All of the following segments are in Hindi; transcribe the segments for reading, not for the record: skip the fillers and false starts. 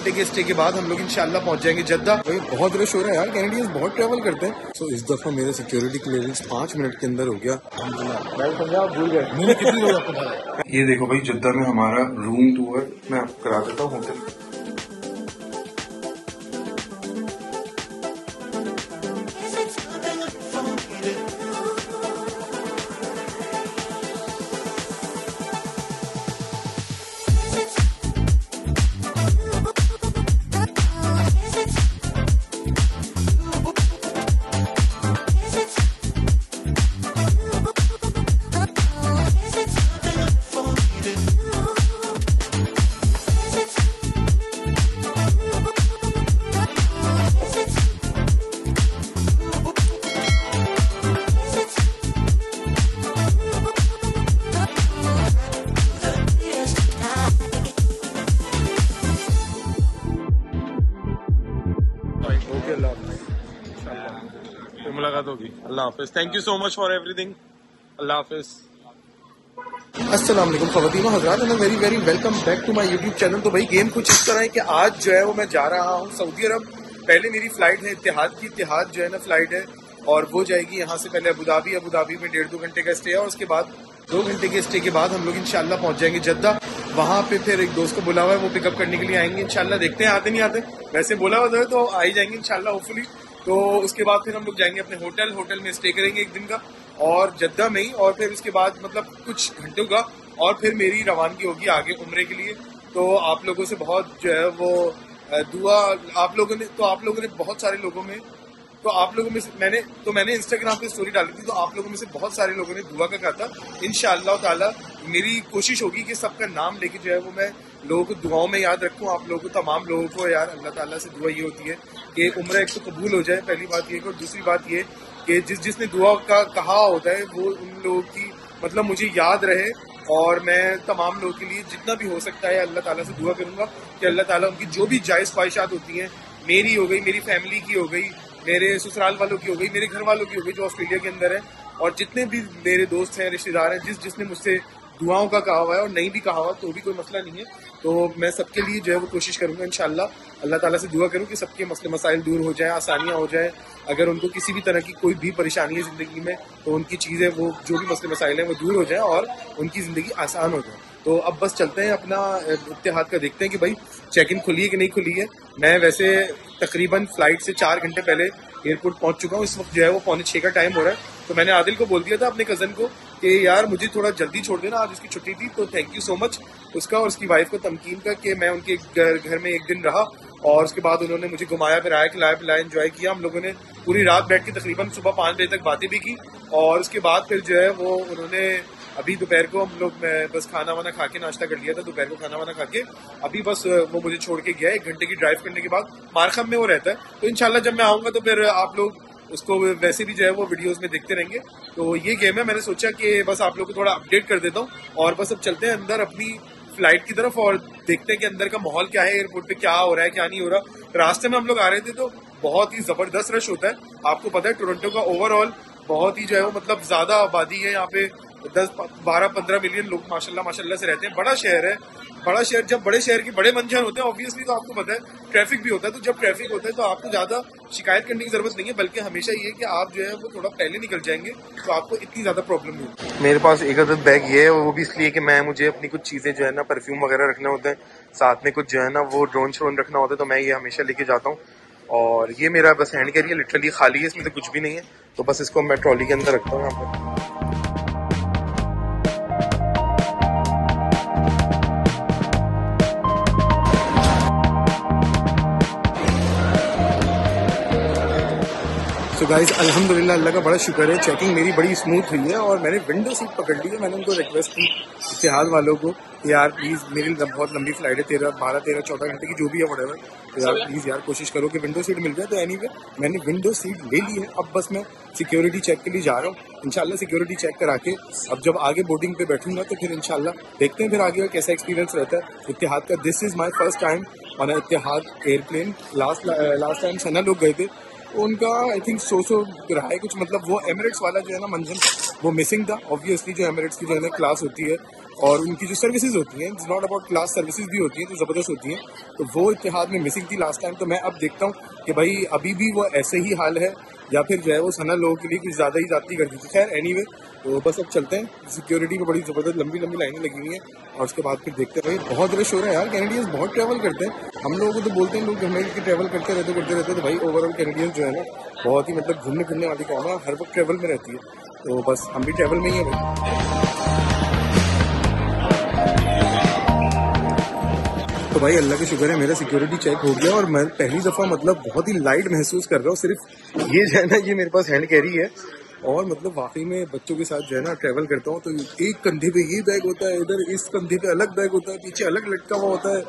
घंटे के स्टे के बाद हम लोग इंशाल्लाह पहुंच जाएंगे जद्दा। भाई बहुत रश हो रहा है यार, कैनेडियंस बहुत ट्रैवल करते हैं। सो इस दफा मेरा सिक्योरिटी क्लियरेंस 5 मिनट के अंदर हो गया। भूल गए। ये देखो भाई जद्दा में हमारा रूम टूर मैं आपको करा देता हूँ होटल। मुलाकात होगी। अल्लाह हाफिज। Thank you so much for everything. अल्लाह हाफिज। अस्सलाम वालेकुम ख़वातीन हज़रात and very very welcome back to my YouTube channel. तो भाई गेम कुछ इस तरह है कि आज जो है वो मैं जा रहा हूँ सऊदी अरब। पहले मेरी फ्लाइट है इत्तेहाद की, इत्तेहाद जो है ना फ्लाइट है और वो जाएगी यहाँ से पहले अबू धाबी में 1.5-2 घंटे का स्टे है और उसके बाद 2 घंटे के स्टे के बाद हम लोग इंशाल्लाह पहुंच जाएंगे जद्दा। वहाँ पे फिर एक दोस्त को बुला हुआ है, वो पिकअप करने के लिए आएंगे इंशाल्लाह। देखते हैं आते नहीं आते, वैसे बोला हुआ तो आ ही जाएंगे इंशाल्लाह होपफुली। तो उसके बाद फिर हम लोग जाएंगे अपने होटल में स्टे करेंगे 1 दिन का और जद्दा में ही, और फिर उसके बाद मतलब कुछ घंटों का और फिर मेरी रवानगी होगी आगे उम्रे के लिए। तो आप लोगों से बहुत जो है वो दुआ आप लोगों ने बहुत सारे लोगों में मैंने इंस्टाग्राम पे स्टोरी डाली थी, तो आप लोगों में से बहुत सारे लोगों ने दुआ का कहा था। इंशाअल्लाह ताला मेरी कोशिश होगी कि सबका नाम लेके जो है वो मैं लोगों को दुआओं में याद रखूं। आप लोगों को, तमाम लोगों को यार अल्लाह ताला से दुआ ये होती है कि उम्र एक तो कबूल हो जाए, पहली बात ये। और दूसरी बात ये कि जिसने दुआ का कहा होता है वो उन लोगों की मतलब मुझे याद रहे। और मैं तमाम लोगों के लिए जितना भी हो सकता है अल्लाह ताला से दुआ करूंगा कि अल्लाह ताला उनकी जो भी जायज़ ख्वाहिशात होती हैं, मेरी हो गई, मेरी फैमिली की हो गई, मेरे ससुराल वालों की हो गई, मेरे घर वालों की हो गई जो ऑस्ट्रेलिया के अंदर है, और जितने भी मेरे दोस्त हैं, रिश्तेदार हैं, जिसने मुझसे दुआओं का कहा हुआ है और नहीं भी कहा हुआ तो भी कोई मसला नहीं है। तो मैं सबके लिए जो है वो कोशिश करूंगा इंशाल्लाह। अल्लाह ताला से दुआ करूं कि सबके मसले मसाइल दूर हो जाए, आसानियां हो जाए। अगर उनको किसी भी तरह की कोई भी परेशानी है ज़िंदगी में तो उनकी चीज़ें वो जो भी मसले मसाइल हैं वो दूर हो जाए और उनकी ज़िंदगी आसान हो जाए। तो अब बस चलते हैं अपना इत्तेहाद का, देखते हैं कि भाई चेक इन खुली है कि नहीं खुली है। मैं वैसे तकरीबन फ्लाइट से 4 घंटे पहले एयरपोर्ट पहुंच चुका हूँ। इस वक्त जो है वो 5:45 का टाइम हो रहा है। तो मैंने आदिल को बोल दिया था अपने कज़न को कि यार मुझे थोड़ा जल्दी छोड़ देना, आज उसकी छुट्टी थी। तो थैंक यू सो मच उसका और उसकी वाइफ को तमकीन का कि मैं उनके घर में 1 दिन रहा और उसके बाद उन्होंने मुझे घुमाया फिराया, खिलाया पिलाया, एंजॉय किया। हम लोगों ने पूरी रात बैठ के तकरीबन सुबह 5 बजे तक बातें भी की और उसके बाद फिर जो है वो उन्होंने अभी दोपहर को हम लोग बस खाना वाना खा के नाश्ता कर लिया था। दोपहर को खाना वाना खा के अभी बस वो मुझे छोड़ के गया। 1 घंटे की ड्राइव करने के बाद मारखम में वो रहता है। तो इंशाल्लाह जब मैं आऊंगा तो फिर आप लोग उसको वैसे भी जो है वो वीडियोस में देखते रहेंगे। तो ये गेम है, मैंने सोचा कि बस आप लोग को थोड़ा अपडेट कर देता हूँ और बस अब चलते हैं अंदर अपनी फ्लाइट की तरफ और देखते हैं कि अंदर का माहौल क्या है, एयरपोर्ट पे क्या हो रहा है क्या नहीं हो रहा। रास्ते में हम लोग आ रहे थे तो बहुत ही जबरदस्त रश होता है। आपको पता है टोरंटो का ओवरऑल बहुत ही जो है वो मतलब ज्यादा आबादी है यहाँ पे, 10-12-15 मिलियन लोग माशाल्लाह से रहते हैं। बड़ा शहर है, बड़ा शहर। जब बड़े शहर के बड़े मंजर होते हैं ऑब्वियसली तो आपको पता है ट्रैफिक भी होता है। तो जब ट्रैफिक होता है तो आपको ज्यादा शिकायत करने की जरूरत नहीं है, बल्कि हमेशा ये कि आप जो है वो थोड़ा पहले निकल जाएंगे तो आपको इतनी ज्यादा प्रॉब्लम नहीं होती। मेरे पास एक अदद बैग ये है, वो भी इसलिए कि मुझे अपनी कुछ चीजें जो है ना परफ्यूम वगैरह रखने होते हैं, साथ में कुछ जो है ना वो ड्रोन श्रोन रखना होता है, तो मैं ये हमेशा लेके जाता हूँ। और ये मेरा बस हैंड कैरी है, लिटरली खाली है, इसमें तो कुछ भी नहीं है। तो बस इसको मैं ट्रॉली के अंदर रखता हूँ यहाँ पर। तो गाइस अल्हम्दुलिल्लाह अल्लाह का बड़ा शुक्र है, चेकिंग मेरी बड़ी स्मूथ हुई है और मैंने विंडो सीट पकड़ ली है। मैंने उनको रिक्वेस्ट की इत्तेहाद वालों को कि यार प्लीज़ मेरी बहुत लंबी फ्लाइट है, 12-13-14 घंटे की जो भी है व्हाटएवर, तो यार प्लीज़ यार कोशिश करो कि विंडो सीट मिल जाए। तो एनीवे मैंने विंडो सीट ले ली है। अब बस मैं सिक्योरिटी चेक के लिए जा रहा हूँ। इंशाल्लाह सिक्योरिटी चेक करा के अब जब आगे बोर्डिंग पे बैठूंगा तो फिर इंशाल्लाह देखते हैं फिर आगे कैसा एक्सपीरियंस रहता है इत्तेहाद का। This is my first time on Etihad airplane. Last time Sana लोग गए थे, उनका आई थिंक 100 रहा है कुछ, मतलब वो एमिरेट्स वाला जो है ना मंजन वो मिसिंग था। ऑब्वियसली जो एमिरेट्स की जो है ना क्लास होती है और उनकी जो सर्विसेज होती हैं, it's not about class, services भी होती हैं तो ज़बरदस्त होती हैं। तो वो इत्तेहाद में मिसिंग थी लास्ट टाइम। तो मैं अब देखता हूँ कि भाई अभी भी वो ऐसे ही हाल है या फिर जो है वो सना लोगों के लिए कुछ ज़्यादा ही जाती कर दी थी। खैर एनीवे, तो बस अब चलते हैं। सिक्योरिटी में बड़ी ज़बरदस्त लंबी लंबी लाइनें लगी हुई हैं और उसके बाद फिर देखते हैं। भाई बहुत रश हो रहा है यार, कैनेडियंस बहुत ट्रैवल करते हैं। हम लोगों को तो बोलते हैं लोग हमें ट्रैवल करते रहते। तो भाई ओवरऑल कैनेडियंस जो है ना बहुत ही मतलब घूमने फिरने वाली कौम है, हर वक्त ट्रैवल में रहती है। तो बस हम भी ट्रैवल में ही हैं भाई। तो भाई अल्लाह का शुक्र है मेरा सिक्योरिटी चेक हो गया और मैं पहली दफ़ा मतलब बहुत ही लाइट महसूस कर रहा हूँ। सिर्फ ये जो है ना, ये मेरे पास हैंड कैरी है और मतलब वाकई में बच्चों के साथ जो है ना ट्रैवल करता हूँ तो एक कंधे पे ये बैग होता है, इधर इस कंधे पे अलग बैग होता है, पीछे अलग लटका हुआ होता है,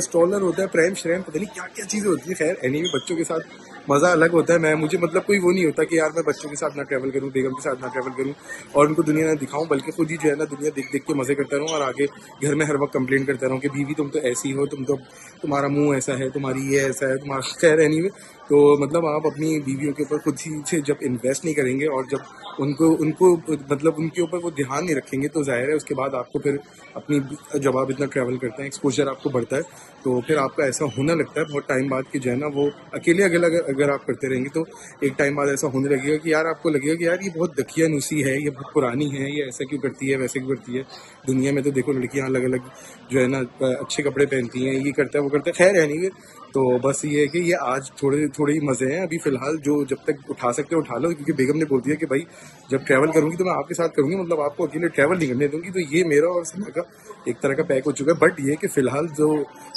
स्ट्रॉलर होता है, प्रैम श्रैम, पता नहीं क्या क्या चीज़ें होती है। खैर एनीवे, बच्चों के साथ मज़ा अलग होता है। मुझे मतलब कोई वो नहीं होता कि यार मैं बच्चों के साथ ना ट्रैवल करूँ, बेगम के साथ ना ट्रैवल करूँ और उनको दुनिया ना दिखाऊं, बल्कि खुद ही जो है ना दुनिया देख देख के मज़े करता रहूँ और आगे घर में हर वक्त कंप्लेन करता रहूँ कि बीवी तुम तो ऐसी हो, तुम्हारा मुंह ऐसा है, तुम्हारी ये ऐसा है, तुम्हारा। खैर एनीवे, तो मतलब आप अपनी बीवियों के ऊपर खुद ही से जब इन्वेस्ट नहीं करेंगे और जब उनको मतलब उनके ऊपर वो ध्यान नहीं रखेंगे तो जाहिर है उसके बाद आपको फिर अपनी, जब आप इतना ट्रैवल करते हैं एक्सपोजर आपको बढ़ता है तो फिर आपका ऐसा होने लगता है बहुत टाइम बाद कि जो है ना वो अकेले अगर आप करते रहेंगे तो एक टाइम बाद ऐसा होने लगेगा कि यार आपको लगेगा कि यार ये बहुत दकियानुसी है, ये बहुत पुरानी है, ये ऐसा क्यों करती है, वैसे क्यों करती है। दुनिया में तो देखो लड़कियां अलग अलग जो है ना अच्छे कपड़े पहनती हैं, ये करता है वो करता है। खैर है नहीं, तो बस ये है कि ये आज थोड़े ही मजे हैं अभी फिलहाल, जो जब तक उठा सकते हो उठा लो, क्योंकि बेगम ने बोल दिया कि भाई जब ट्रैवल करूंगी तो मैं आपके साथ करूंगी, मतलब आपको अकेले ट्रैवल नहीं करने दूंगी। तो ये मेरा और सना का एक तरह का पैक हो चुका है। बट ये कि फिलहाल जो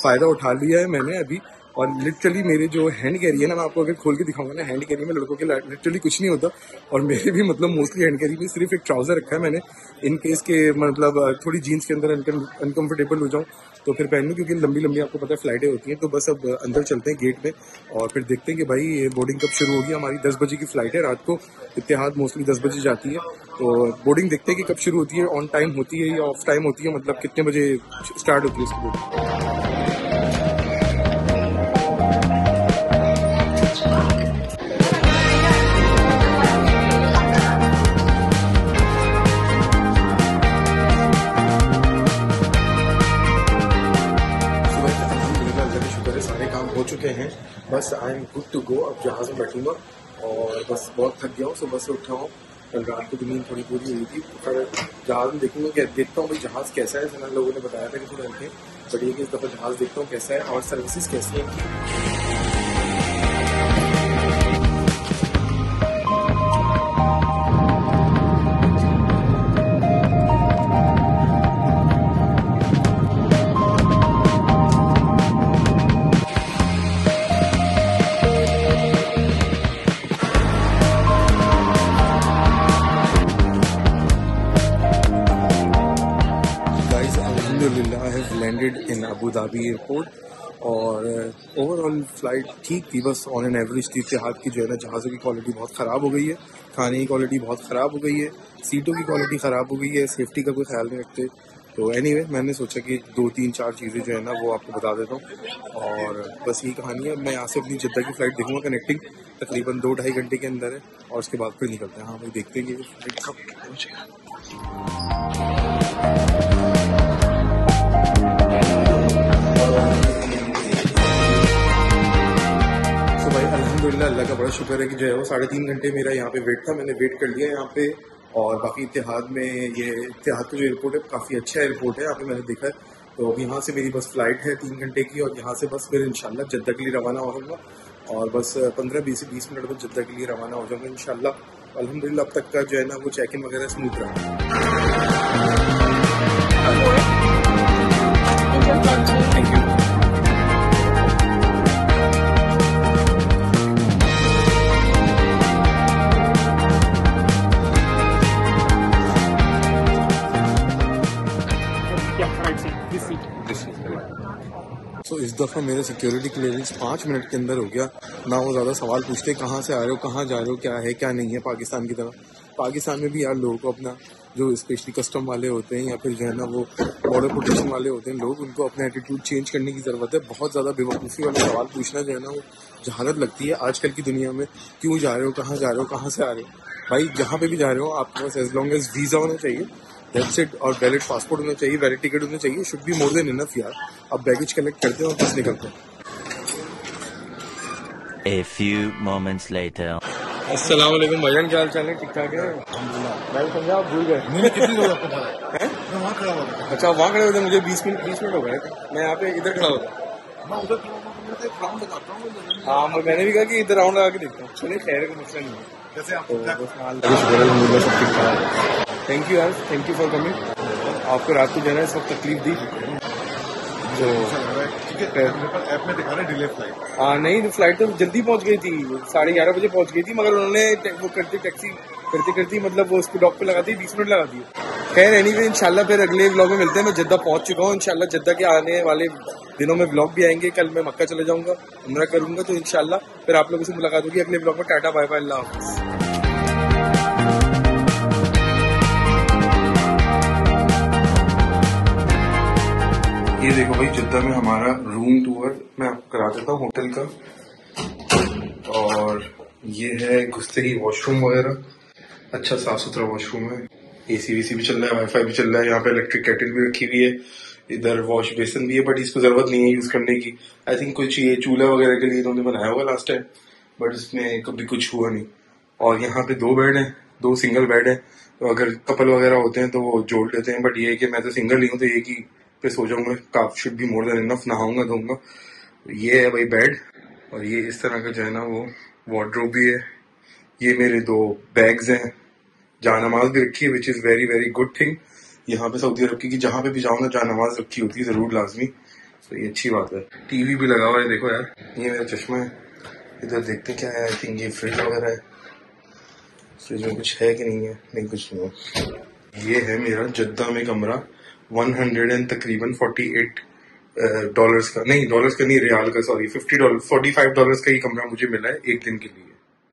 फायदा उठा लिया है मैंने अभी, और लिटरली मेरे जो हैंड कैरी है ना, मैं आपको अगर खोल के दिखाऊंगा ना, हैंड कैरी में लड़कों के लिटरली कुछ नहीं होता और मेरे भी मतलब मोस्टली हैंड कैरी में सिर्फ एक ट्राउजर रखा है मैंने, इन केस के मतलब थोड़ी जीन्स के अंदर अनकंफर्टेबल हो जाऊं तो फिर पहन लूं, क्योंकि लंबी लंबी आपको पता है फ्लाइटें होती हैं। तो बस अब अंदर चलते हैं गेट में और फिर देखते हैं कि भाई ये बोर्डिंग कब शुरू होगी। हमारी 10 बजे की फ्लाइट है रात को, इत्तेहाद मोस्टली 10 बजे जाती है, तो बोर्डिंग देखते हैं कि कब शुरू होती है, ऑन टाइम होती है या ऑफ टाइम होती है, मतलब कितने बजे स्टार्ट होती है इसकी बोर्डिंग। हो चुके हैं, बस I am good to go. अब जहाज़ में बैठूंगा और बस बहुत थक गया हूँ, सुबह से उठा हूँ, कल रात को तो नींद थोड़ी पूरी हुई थी। पर जहाज़ में देखूंगा, क्या देखता हूँ भाई जहाज़ कैसा है। जिन लोगों ने बताया था कि थोड़ा रखें, बट ये कि इस दफ़ा जहाज़ देखता हूँ कैसा है और सर्विसेज कैसी है। I have landed in Abu Dhabi airport और ओवरऑल फ्लाइट ठीक थी, बस ऑन एन एवरेज थी। इत्तेहाद की जो है ना जहाज़ों की क्वालिटी बहुत ख़राब हो गई है, खाने की क्वालिटी बहुत ख़राब हो गई है, सीटों की क्वालिटी ख़राब हो गई है, सेफ्टी का कोई ख्याल नहीं रखते। तो एनीवे मैंने सोचा कि 2-3-4 चीज़ें जो है ना वो आपको बता देता हूँ और बस यही कहानी है। मैं यहाँ से अपनी जिद्दा की फ़्लाइट देखूँगा, कनेक्टिंग तकरीबन 2-2.5 घंटे के अंदर है और उसके बाद फिर निकलते हैं। हाँ भाई देखते हैं कि फ्लाइट कब पहुँचेगा। तो भाई अल्हम्दुलिल्लाह अल्लाह का बड़ा शुक्र है कि जो है वो 3.5 घंटे मेरा यहाँ पे वेट था, मैंने वेट कर लिया यहाँ पे। और बाकी इत्तेहाद में, ये इत्तेहाद का जो एयरपोर्ट है काफ़ी अच्छा एयरपोर्ट है, यहाँ पे मैंने देखा है। तो अब यहाँ से मेरी बस फ्लाइट है 3 घंटे की और यहाँ से बस फिर इंशाल्लाह जद्दा के लिए रवाना हो जाऊँगा और बस 15-20 मिनट में जद्दा के लिए रवाना हो जाऊँगा इंशाल्लाह। अल्हम्दुलिल्लाह अब तक का जो है ना वो चेक इन वगैरह स्मूथ रहा। Thank you. तो इस दफ़ा मेरा सिक्योरिटी क्लियरेंस 5 मिनट के अंदर हो गया। ना वो ज़्यादा सवाल पूछते कहाँ से आ रहे हो, कहाँ जा रहे हो, क्या है क्या नहीं है। पाकिस्तान की तरह पाकिस्तान में भी यार लोगों को अपना, जो स्पेशली कस्टम वाले होते हैं या फिर जो है ना वो बॉर्डर प्रोटेक्शन वाले होते हैं लोग, उनको अपना एटीट्यूड चेंज करने की ज़रूरत है। बहुत ज़्यादा बेवकूफ़ी वाले सवाल पूछना जो है ना वो जहालत लगती है आजकल की दुनिया में। क्यों जा रहे हो, कहाँ जा रहे हो, कहाँ से आ रहे हो। भाई जहाँ पे भी जा रहे हो आपके पास एज लॉन्ग एज वीज़ा होना चाहिए दैट्स इट। और वैलिड पासपोर्ट होना चाहिए, वैलिड टिकट होना चाहिए, should be more than enough यार। अब बैगेज कलेक्ट करते हैं और बस निकलते हैं। A few moments later. अस्सलाम वालेकुम भाईजान, क्या हाल चाल है? ठीक ठाक है? मैं समझा आप भूल गए। मैंने कितनी लोग आपको बोला है? मैं वहाँ खड़ा हुआ था। अच्छा, वहाँ खड़े होते? मुझे 20 मिनट हो गए थे। मैं यहाँ पे इधर खड़ा होता। मैं उधर खड़ा हुआ था, मैं एक राउंड लगाता हूँ। हाँ, मैंने भी कहा कि इधर राउंड लगा के देखता हूँ। चलिए खैर, कोई मसला नहीं है। जैसे आप तो अल्हम्दुलिल्लाह सब ठीक ठाक। थैंक यू यार, थैंक यू फॉर कमिंग। आपको रात को जाना है, सब तकलीफ दी तो ऐप में दिखा रहे डिले फ्लाइट। हाँ नहीं, फ्लाइट तो जल्दी पहुंच गई थी, 11:30 बजे पहुंच गई थी, मगर उन्होंने वो करती मतलब वो उसको डॉक पे लगा दी, 20 मिनट लगा दिए। खैर एनीवे, इंशाल्लाह फिर अगले व्लॉग में मिलते हैं। मैं जद्दा पहुंच चुका हूँ, इंशाल्लाह जद्दा के आने वाले दिनों में व्लॉग भी आएंगे। कल मैं मक्का चले जाऊंगा, उम्रा करूंगा, तो इंशाल्लाह फिर आप लोगों से मुलाकात होगी अगले व्लॉग में। टाटा बाय बाय, अल्लाह हाफिज़। ये देखो भाई, जद्दा में हमारा रूम टूर मैं आपको करा देता हूँ होटल का। और ये है घुसते ही वॉशरूम वगैरह, अच्छा साफ सुथरा वॉशरूम है। एसी वीसी भी चल रहा है, वाईफाई भी चल रहा है। यहाँ पे इलेक्ट्रिक केटल भी रखी हुई है, इधर वॉश बेसिन भी है, बट इसको जरूरत नहीं है यूज करने की। आई थिंक कुछ ये चूल्हा वगैरह के लिए इन्होंने बनाया हुआ लास्ट टाइम, बट इसमें कभी कुछ हुआ नहीं। और यहाँ पे 2 बेड है, 2 सिंगल बेड है, तो अगर कपल वगैरह होते हैं तो वो जोड़ लेते हैं। बट ये है कि मैं तो सिंगल ही हूँ, तो एक ही पे सो जाऊंगा। काफ शुड भी मोर देन इनफ, नहाऊंगा धोऊंगा। ये है भाई बेड, और ये इस तरह का जो है ना वो वार्डरोब भी है। ये मेरे 2 बैग्स हैं, जानमाज भी रखी है, which is very very good thing. यहाँ पे सऊदी अरब की जहाँ पे भी जाऊँ ना, जानमाज रखी होती है जरूर लाजमी, तो ये अच्छी बात है। टीवी भी लगा हुआ है, देखो यार, ये मेरा चश्मा है। इधर देखते क्या है, आई थिंक ये फ्रिज वगैरह है। फ्रिज में कुछ है कि नहीं है? नहीं, कुछ नहीं है। ये है मेरा जद्दा में कमरा, 100 एंड तकरीबन 48 डॉलर्स का, नहीं डॉलर्स का नहीं, रियाल का, सॉरी, $50 $45 का ही कमरा मुझे मिला है एक दिन के लिए।